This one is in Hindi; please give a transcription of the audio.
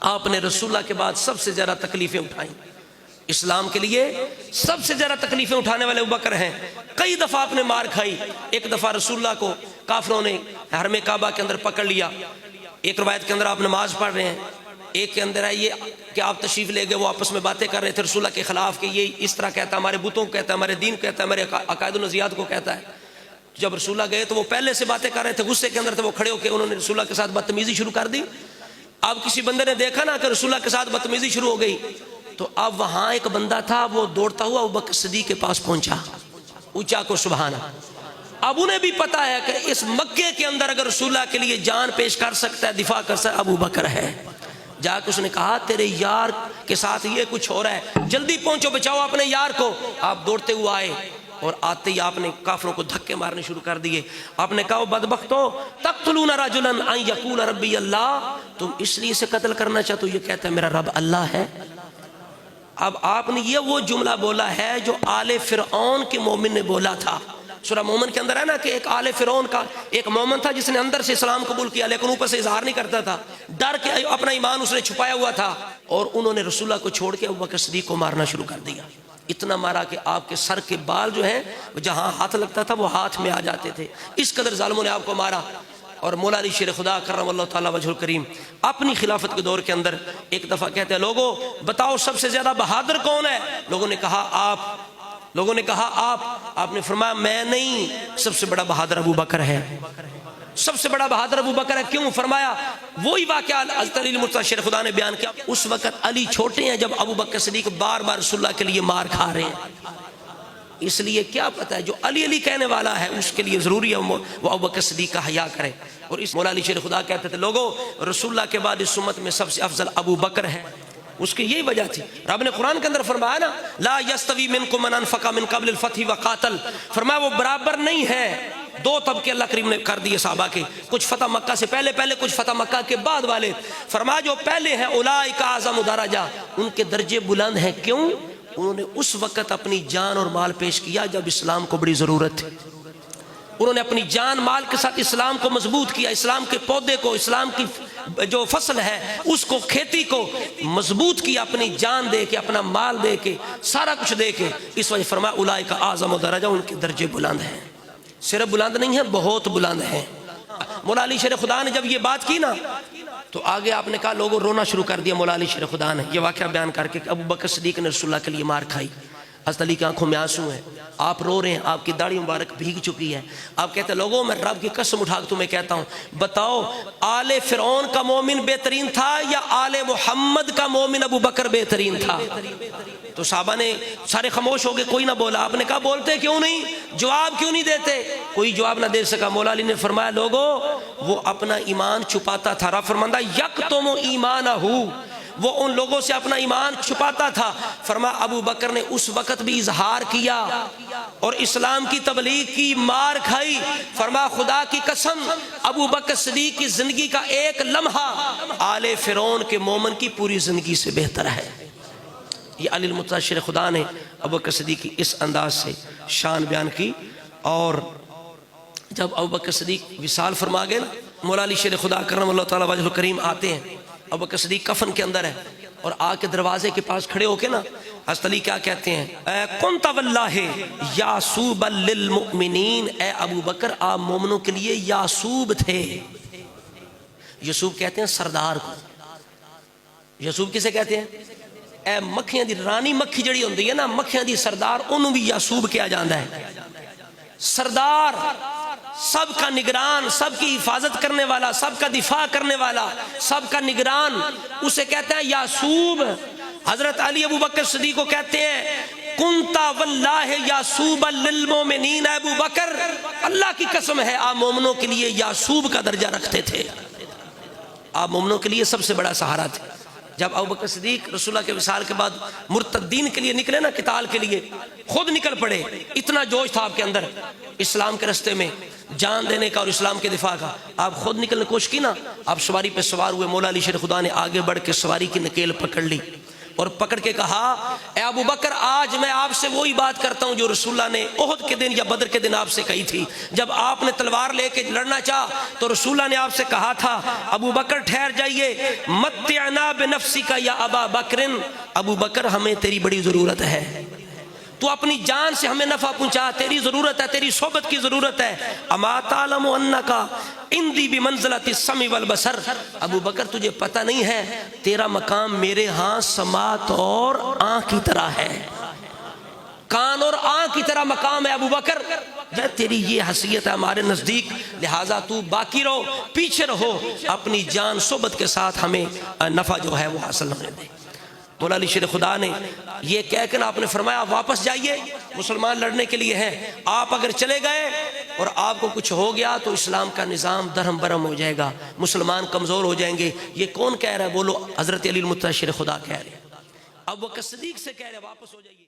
आपने रसूलुल्लाह के बाद सबसे ज़्यादा तकलीफ़ें उठाई। इस्लाम के लिए सबसे ज़्यादा तकलीफ़ें उठाने वाले अबू बकर हैं। कई दफ़ा आपने मार खाई। एक दफ़ा रसूलुल्लाह को काफिरों ने हरम काबा के अंदर पकड़ लिया। एक रवायत के अंदर आप नमाज पढ़ रहे हैं, एक के अंदर है ये कि आप तशरीफ़ ले गए, वो आपस में बातें कर रहे थे रसूलुल्लाह के ख़िलाफ़ कि ये इस तरह कहता है, हमारे बुतों को कहता है, हमारे दीन को कहता है, हमारे अकायद नज़रियात को कहता है। जब रसूलुल्लाह गए तो वो पहले से बातें कर रहे थे, गुस्से के अंदर थे, वो खड़े होकर उन्होंने रसूलुल्लाह के साथ बदतमीज़ी शुरू कर दी। अब किसी बंदे ने देखा ना कि रसूलुल्लाह के साथ बदतमीज़ी शुरू हो गई, तो अब वहाँ एक बंदा था, वो दौड़ता हुआ अबू बकर सिद्दीक़ के पास पहुँचा। ऊँचा को सुभान। अब उन्हें भी पता है कि इस मक्के के अंदर अगर रसूलुल्लाह के लिए जान पेश कर सकता है, दिफा कर सकता है, अबू बकर है। जाकर उसने कहा तेरे यार के साथ ये कुछ हो रहा है, जल्दी पहुंचो, बचाओ अपने यार को। आप दौड़ते हुए आए और आते ही आपने काफिरों को धक्के मारने शुरू कर दिए। आपने कहा बदबख्तो तक़्तुलूना रजुलन अन यक़ूल रब्बी अल्लाह, तुम इसलिए इसे कत्ल करना चाहते हो, ये कहता है मेरा रब अल्लाह है। अब आपने ये वो जुमला बोला है जो आले फिरऔन के मोमिन ने बोला था। सूरह मोमिन के अंदर है ना कि एक आले फिरौन का एक मोमिन था जिसने अंदर से इस्लाम कबूल किया लेकिन ऊपर से इजहार नहीं करता था, डर के अपना ईमान उसने छुपाया हुआ था। और उन्होंने रसूलुल्लाह को छोड़ के अबू बकर सिद्दीक़ को मारना शुरू कर दिया। इतना मारा कि आपके सर के बाल जो हैं जहाँ हाथ लगता था वो हाथ में आ जाते थे। इस कदर जालिमों ने आपको मारा। और मौला अली शेर खुदा करमल्लाहु तआला वजहुल करीम अपनी खिलाफत के दौर के अंदर एक दफ़ा कहते हैं, लोगों बताओ सबसे ज़्यादा बहादुर कौन है? लोगों ने कहा आप। लोगों ने कहा आप। आपने फरमाया मैं नहीं, सबसे बड़ा बहादुर अबू बकर है। सबसे बड़ा बहादुर अबू बकर है। क्यों? फरमाया वही वाक़या हज़रत अली मुर्तज़ा शेर खुदा ने बयान किया। उस वक़्त अली छोटे हैं जब अबू बकर सिद्दीक़ बार बार रसूलुल्लाह के लिए मार खा रहे हैं। इसलिए क्या पता है जो अली अली कहने वाला है उसके लिए ज़रूरी है वो अबू बकर सिद्दीक़ का हया करे। और इस मौला अली शेर खुदा कहते थे, लोगों रसूलुल्लाह के बाद इस उम्मत में सबसे अफजल अबू बकर है। उसकी यही वजह थी। रब ने कुरान के अंदर फरमाया ना, ला यस्तवी मिनकुम मन अनफका मिन क़ब्ल अल-फ़त्ह व क़ातल, फरमाया वो बराबर नहीं है। दो तबके अल्लाह करीम ने कर दिए सहाबा के, कुछ फतह मक्का से पहले पहले, कुछ फतह मक्का के बाद वाले। फरमाया जो पहले हैं उलाइका आज़म दरजा, उनके दर्जे बुलंद हैं। क्यों? उन्होंने उस वक़्त अपनी जान और माल पेश किया जब इस्लाम को बड़ी ज़रूरत थी। उन्होंने अपनी जान माल के साथ इस्लाम को मजबूत किया, इस्लाम के पौधे को, इस्लाम की जो फसल है उसको, खेती को मजबूत किया, अपनी जान दे के, अपना माल दे के, सारा कुछ दे के। इस वजह फरमाया उलाइका आज़म दरजा, उनके दर्जे बुलंद हैं। सिर्फ बुलंद नहीं है, बहुत बुलंद हैं। मौला अली शेर खुदा ने जब ये बात की ना तो आगे आपने कहा, लोगों रोना शुरू कर दिया। मौला अली शेर खुदा ने यह वाक़या बयान करके अबू बकर सिद्दीक़ ने रसूलुल्लाह के लिए मार खाई। हज़रत अली की आंखों में आंसू हैं, आप रो रहे हैं, आपकी दाढ़ी मुबारक भीग चुकी है। आप कहते हैं, लोगों मैं रब की कसम उठा के तुम्हें कहता हूँ, बताओ आले फिरौन का मोमिन बेहतरीन था या आले मोहम्मद का मोमिन अबू बकर बेहतरीन था? तो साहबा ने सारे खामोश हो गए, कोई ना बोला। आपने कहा बोलते क्यों नहीं, जवाब क्यों नहीं देते? कोई जवाब ना दे सका। मौला अली ने फरमाया, लोगों वो अपना ईमान छुपाता था। रब फरमाता यक्तुमु ईमानहु, वो उन लोगों से अपना ईमान छुपाता था। फरमाया अबू बकर ने उस वक़्त भी इजहार किया और इस्लाम की तबलीग की, मार खाई। फरमाया खुदा की कसम अबू बकर सिद्दीक़ की जिंदगी का एक लम्हा आले फिरौन के मोमिन की पूरी जिंदगी से बेहतर है। ये अली मुर्तज़ा शेर खुदा ने अबू बकर सिद्दीक़ की इस अंदाज से शान बयान की। और जब अबू बकर सिद्दीक़ विसाल फरमा गए ना, मौला अली शेर खुदा करमल्लाहु तआला वजहुल करीम आते हैं। अबू बकर सिद्दीक़ कफन के अंदर है और आके दरवाजे के पास खड़े होके ना हज़रत अली क्या कहते हैं, कुन्त वल्लाहि यासूब लिल मुमिनीन, ए अबू बकर आप मोमिनों के लिए यासूब थे। यासूब कहते हैं सरदार को। यासूब किसे कहते हैं? ए मक्खियां दी रानी मक्खी जड़ी होंदी है ना, मक्खियां दी सरदार, उन्होंने भी यासूब किया जाता है। सरदार, सबका निगरान, सबकी हिफाजत करने वाला, सबका दिफा करने वाला, सबका निगरान, उसे कहते हैं यासूब। हजरत अली अबू बकर सिद्दीक़ को कहते हैं कुन्ता वल्लाहि यासूब लिल मोमिनीन, अबू बकर अल्लाह की कसम है आप मोमिनों के लिए यासूब का दर्जा रखते थे। आप मोमिनों के लिए सबसे बड़ा सहारा थे। जब अबू बकर सिद्दीक़ रसूलुल्लाह के विसाल के बाद मुर्तद्दीन के लिए निकले ना, किताल के लिए खुद निकल पड़े। इतना जोश था आपके अंदर इस्लाम के रास्ते में जान देने का और इस्लाम के दिफा का। आप खुद निकलने की कोशिश की ना, आप सवारी पे सवार हुए। मौला अली शेर खुदा ने आगे बढ़ के सवारी की नकेल पकड़ ली। और पकड़ के कहा, ए अबू बकर, आज मैं आपसे वही बात करता हूं जो रसूलुल्लाह ने ओहद के दिन या बदर के दिन आपसे कही थी। जब आपने तलवार लेके लड़ना चाहा तो रसूलुल्लाह ने आपसे कहा था, अबू बकर ठहर जाइए, मत्तिअना बिनफ्सिका या अबा बकरिन, अबू बकर हमें तेरी बड़ी जरूरत है, तू अपनी जान से हमें नफा पहुंचा, तेरी जरूरत है, तेरी सोबत की जरूरत है। अमा तालमु अन्नका इंदी बिमंज़िलति समी वल बसर, अबू बकर तुझे पता नहीं है तेरा मकाम मेरे यहाँ समात और आँख की तरह है, कान और आँख की तरह मकाम है अबू बकर, तेरी ये हैसियत है हमारे नजदीक, लिहाजा तू बाकी रहो, पीछे रहो, अपनी जान सोबत के साथ हमें नफा जो है वो हासिल होने दे। मौला अली शेर खुदा ने ये कहकर आपने फरमाया, वापस जाइए, मुसलमान लड़ने के लिए हैं, आप अगर चले गए और आपको कुछ हो गया तो इस्लाम का निज़ाम दरहम बरहम हो जाएगा, मुसलमान कमज़ोर हो जाएंगे। ये कौन कह रहा है? बोलो, हज़रत अली मुत्तज़र शेर खुदा कह रहे हैं। अब वो सिद्दीक़ से कह रहे, वापस हो जाइए।